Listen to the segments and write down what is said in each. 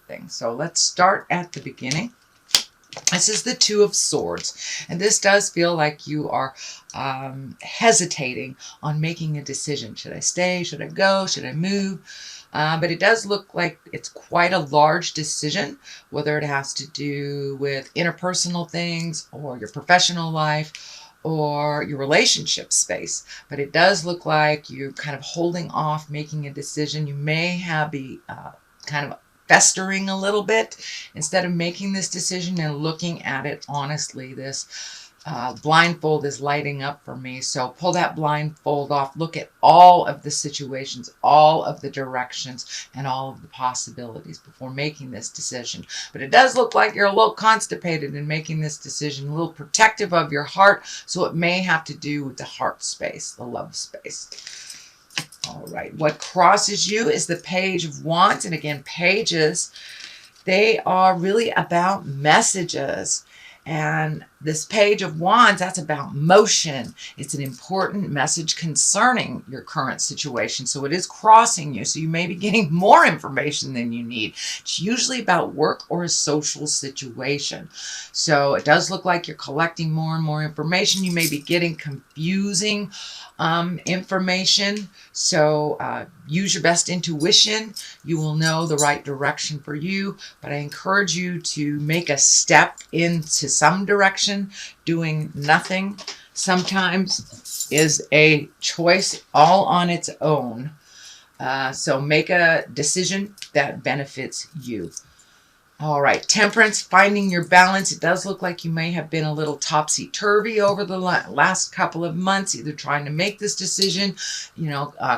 things. So let's start at the beginning. This is the Two of Swords, and this does feel like you are hesitating on making a decision. Should I stay? Should I go? Should I move? But it does look like it's quite a large decision, whether it has to do with interpersonal things or your professional life or your relationship space. But it does look like you're kind of holding off making a decision. You may have be kind of festering a little bit instead of making this decision and looking at it honestly. This blindfold is lighting up for me. So pull that blindfold off. Look at all of the situations, all of the directions, and all of the possibilities before making this decision. But it does look like you're a little constipated in making this decision, a little protective of your heart. So it may have to do with the heart space, the love space. All right, what crosses you is the Page of Wands. And again, pages, they are really about messages. And this Page of Wands, that's about motion. It's an important message concerning your current situation. So it is crossing you. So you may be getting more information than you need. It's usually about work or a social situation. So it does look like you're collecting more and more information. You may be getting confusing information. So use your best intuition. You will know the right direction for you. But I encourage you to make a step into some direction. Doing nothing sometimes is a choice all on its own. So make a decision that benefits you. All right, Temperance, finding your balance. It does look like you may have been a little topsy-turvy over the last couple of months, either trying to make this decision,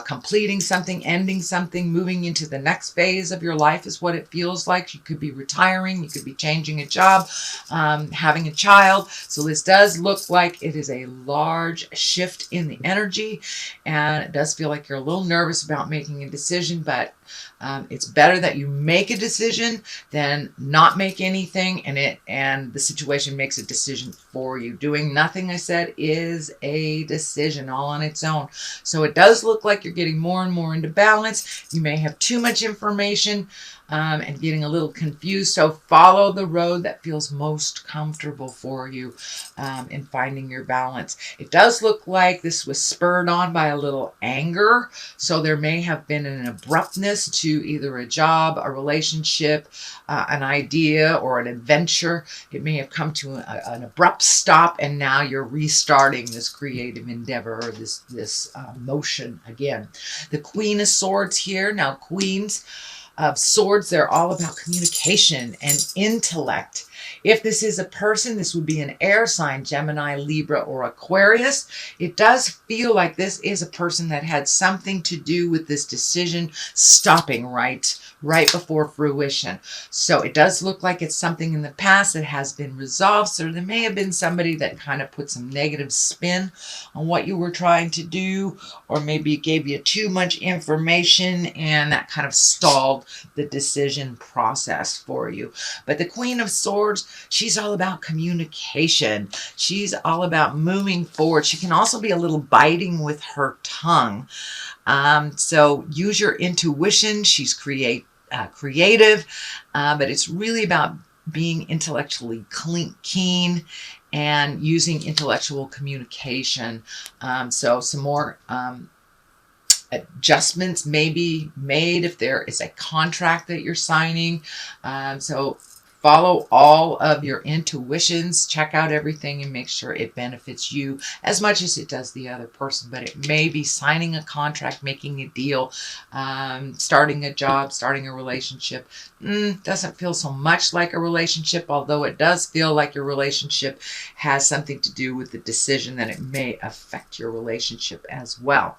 completing something, ending something, moving into the next phase of your life is what it feels like. You could be retiring, you could be changing a job, having a child. So this does look like it is a large shift in the energy, and it does feel like you're a little nervous about making a decision, but it's better that you make a decision than not make anything and the situation makes a decision for you. Doing nothing, I said, is a decision all on its own. So it does look like you're getting more and more into balance. You may have too much information and getting a little confused. So follow the road that feels most comfortable for you in finding your balance. It does look like this was spurred on by a little anger. So there may have been an abruptness to either a job, a relationship, an idea, or an adventure. It may have come to an abrupt stop, and now you're restarting this creative endeavor or this motion again. The Queen of Swords here. Now, Queens of Swords, they're all about communication and intellect. If this is a person, this would be an air sign, Gemini, Libra, or Aquarius. It does feel like this is a person that had something to do with this decision stopping right before fruition. So it does look like it's something in the past that has been resolved. So there may have been somebody that kind of put some negative spin on what you were trying to do, or maybe gave you too much information and that kind of stalled the decision process for you. But the Queen of Swords, she's all about communication. She's all about moving forward. She can also be a little biting with her tongue. So use your intuition. She's creative, but it's really about being intellectually keen and using intellectual communication. So some more adjustments may be made if there is a contract that you're signing. So follow all of your intuitions, check out everything and make sure it benefits you as much as it does the other person. But it may be signing a contract, making a deal, starting a job, starting a relationship. Doesn't feel so much like a relationship, although it does feel like your relationship has something to do with the decision that it may affect your relationship as well.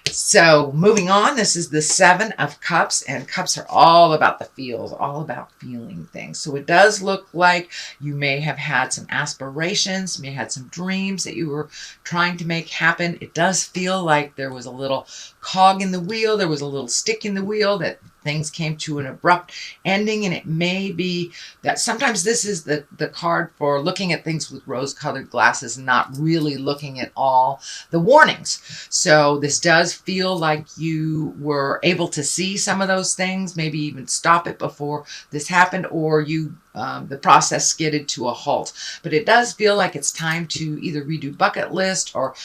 So moving on, this is the Seven of Cups, and cups are all about the feels, all about feeling things. So it does look like you may have had some aspirations, may have had some dreams that you were trying to make happen. It does feel like there was a little cog in the wheel. There was a little stick in the wheel that things came to an abrupt ending, and it may be that sometimes this is the card for looking at things with rose-colored glasses and not really looking at all the warnings. So this does feel like you were able to see some of those things, maybe even stop it before this happened, or you the process skidded to a halt. But it does feel like it's time to either redo bucket list or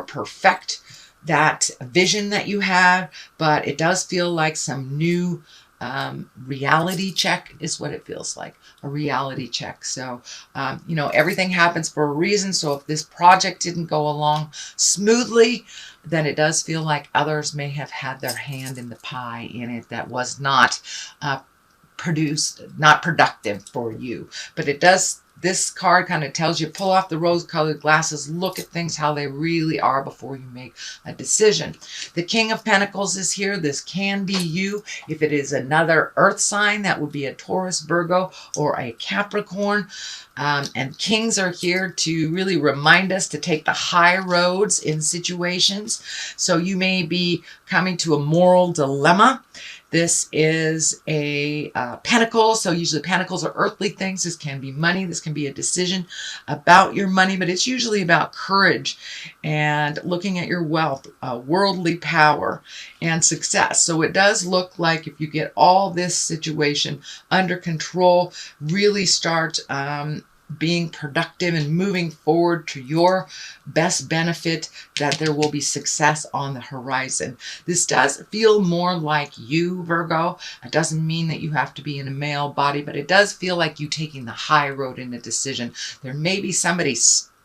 perfect that vision that you have. But it does feel like some new reality check is what it feels like, a reality check. So, you know, everything happens for a reason. So if this project didn't go along smoothly, then it does feel like others may have had their hand in the pie in it that was not not productive for you. But it does, this card kind of tells you, pull off the rose-colored glasses, look at things how they really are before you make a decision. The King of Pentacles is here. This can be you. If it is another earth sign, that would be a Taurus, Virgo, or a Capricorn. And kings are here to really remind us to take the high roads in situations. So you may be coming to a moral dilemma. This is a pentacle. So usually pentacles are earthly things. This can be money. This can be a decision about your money, but it's usually about courage and looking at your wealth, worldly power, and success. So it does look like if you get all this situation under control, really start being productive and moving forward to your best benefit, that there will be success on the horizon. This does feel more like you, Virgo. It doesn't mean that you have to be in a male body, but it does feel like you taking the high road in a decision. There may be somebody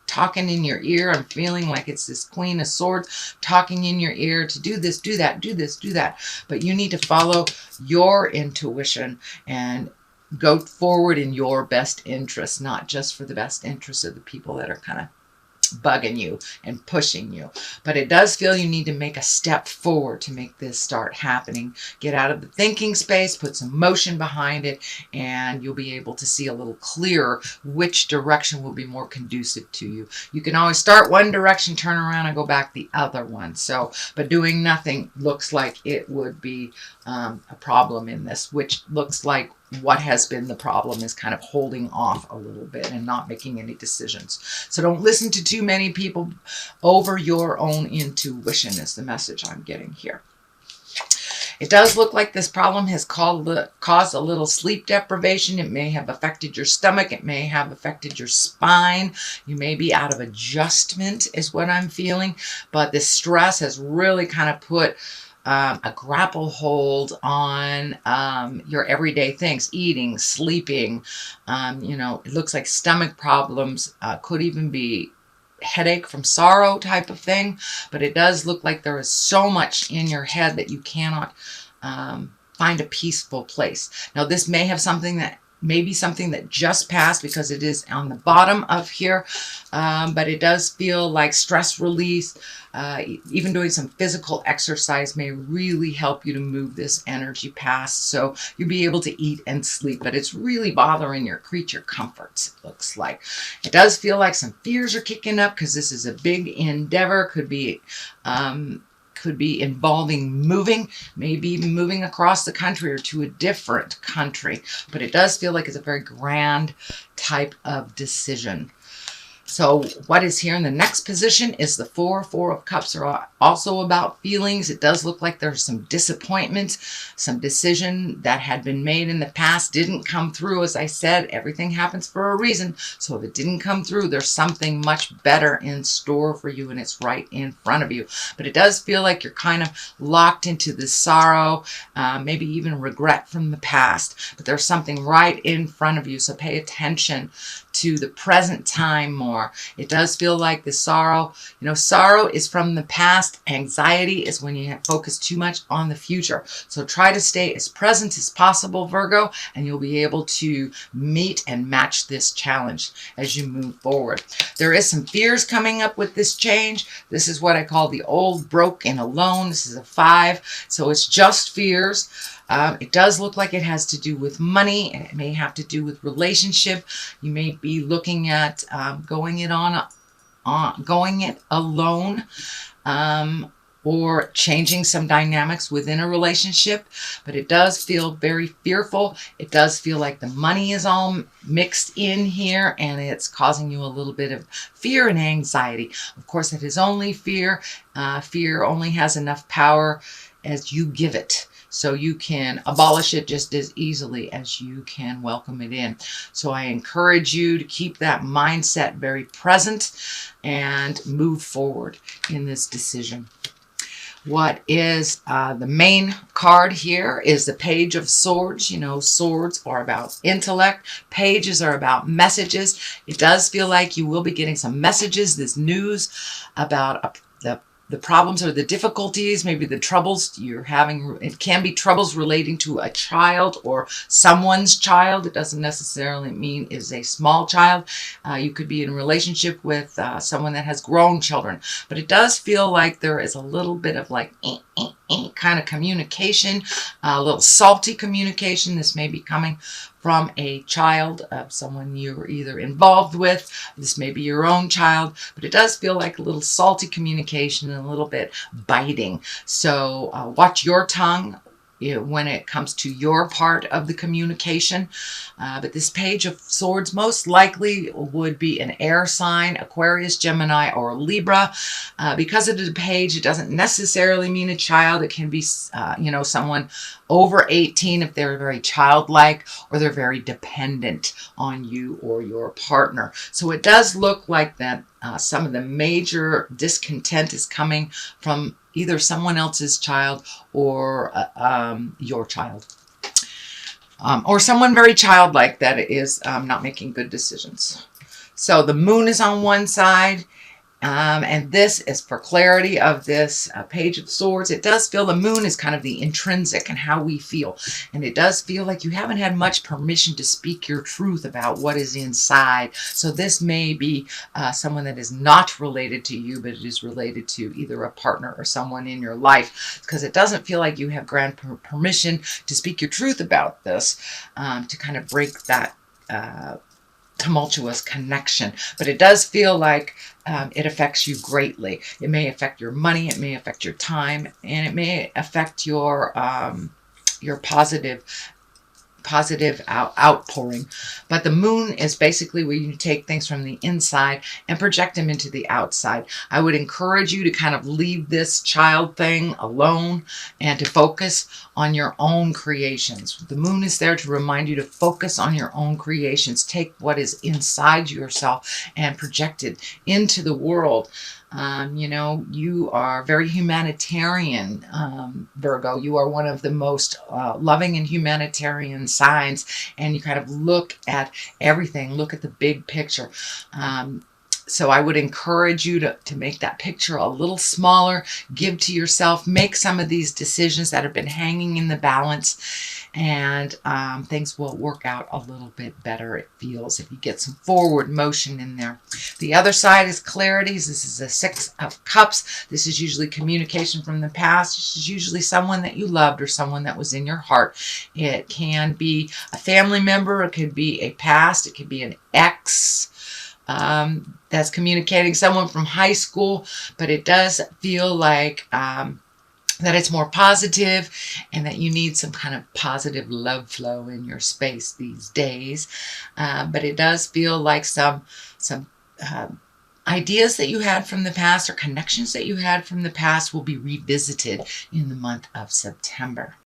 talking in your ear. I'm feeling like it's this Queen of Swords talking in your ear to do this, do that, do this, do that. But you need to follow your intuition and go forward in your best interest, not just for the best interest of the people that are kind of bugging you and pushing you. But it does feel you need to make a step forward to make this start happening. Get out of the thinking space, put some motion behind it, and you'll be able to see a little clearer which direction will be more conducive to you. You can always start one direction, turn around, and go back the other one. So, but doing nothing looks like it would be a problem in this, which looks like what has been the problem is kind of holding off a little bit and not making any decisions. So don't listen to too many people over your own intuition is the message I'm getting here. It does look like this problem has caused a little sleep deprivation. It may have affected your stomach. It may have affected your spine. You may be out of adjustment is what I'm feeling. But this stress has really kind of put a grapple hold on your everyday things, eating, sleeping. You know, it looks like stomach problems, could even be headache from sorrow type of thing. But it does look like there is so much in your head that you cannot find a peaceful place. Now, this may have something that maybe something that just passed because it is on the bottom of here, but it does feel like stress release. Even doing some physical exercise may really help you to move this energy past, so you'll be able to eat and sleep, but it's really bothering your creature comforts, it looks like. It does feel like some fears are kicking up because this is a big endeavor. Could be involving moving, maybe even moving across the country or to a different country. But it does feel like it's a very grand type of decision. So what is here in the next position is the Four of Cups are also about feelings. It does look like there's some disappointment, some decision that had been made in the past didn't come through. As I said, everything happens for a reason. So if it didn't come through, there's something much better in store for you, and it's right in front of you. But it does feel like you're kind of locked into this sorrow, maybe even regret from the past. But there's something right in front of you. So pay attention to the present time more. It does feel like the sorrow, you know, sorrow is from the past. Anxiety is when you focus too much on the future. So try to stay as present as possible, Virgo, and you'll be able to meet and match this challenge as you move forward. There is some fears coming up with this change. This is what I call the old, broke, and alone. This is a 5, so it's just fears. It does look like it has to do with money, and it may have to do with relationship. You may be looking at going it alone. or changing some dynamics within a relationship, but it does feel very fearful. It does feel like the money is all mixed in here and it's causing you a little bit of fear and anxiety. Of course, it is only fear. Fear only has enough power as you give it. So you can abolish it just as easily as you can welcome it in. So I encourage you to keep that mindset very present and move forward in this decision. What is the main card here is the Page of Swords. You know, swords are about intellect. Pages are about messages. It does feel like you will be getting some messages, this news about the problems or the difficulties, maybe the troubles you're having. It can be troubles relating to a child or someone's child. It doesn't necessarily mean is a small child. You could be in a relationship with someone that has grown children. But it does feel like there is a little bit of like kind of communication, a little salty communication. This may be coming from a child of someone you're either involved with. This may be your own child, but it does feel like a little salty communication and a little bit biting. So watch your tongue when it comes to your part of the communication. But this Page of Swords most likely would be an air sign, Aquarius, Gemini, or Libra. Because it is a page, it doesn't necessarily mean a child. It can be, someone over 18 if they're very childlike or they're very dependent on you or your partner. So it does look like that some of the major discontent is coming from either someone else's child or your child. Or someone very childlike that is not making good decisions. So the moon is on one side. And this is for clarity of this Page of Swords. It does feel the moon is kind of the intrinsic and how we feel. And it does feel like you haven't had much permission to speak your truth about what is inside. So this may be someone that is not related to you, but it is related to either a partner or someone in your life. Because it doesn't feel like you have grand permission to speak your truth about this, to kind of break that tumultuous connection. But it does feel like it affects you greatly. It may affect your money, it may affect your time, and it may affect your positive outpouring. But the moon is basically where you take things from the inside and project them into the outside. I would encourage you to kind of leave this child thing alone and to focus on your own creations. The moon is there to remind you to focus on your own creations. Take what is inside yourself and project it into the world. You are very humanitarian, Virgo. You are one of the most loving and humanitarian signs, and you kind of look at everything, look at the big picture. So I would encourage you to make that picture a little smaller, give to yourself, make some of these decisions that have been hanging in the balance, and things will work out a little bit better, it feels, if you get some forward motion in there. The other side is clarities. This is a Six of Cups. This is usually communication from the past. This is usually someone that you loved or someone that was in your heart. It can be a family member. It could be a past. It could be an ex. That's communicating someone from high school, but it does feel like that it's more positive and that you need some kind of positive love flow in your space these days. But it does feel like some ideas that you had from the past or connections that you had from the past will be revisited in the month of September.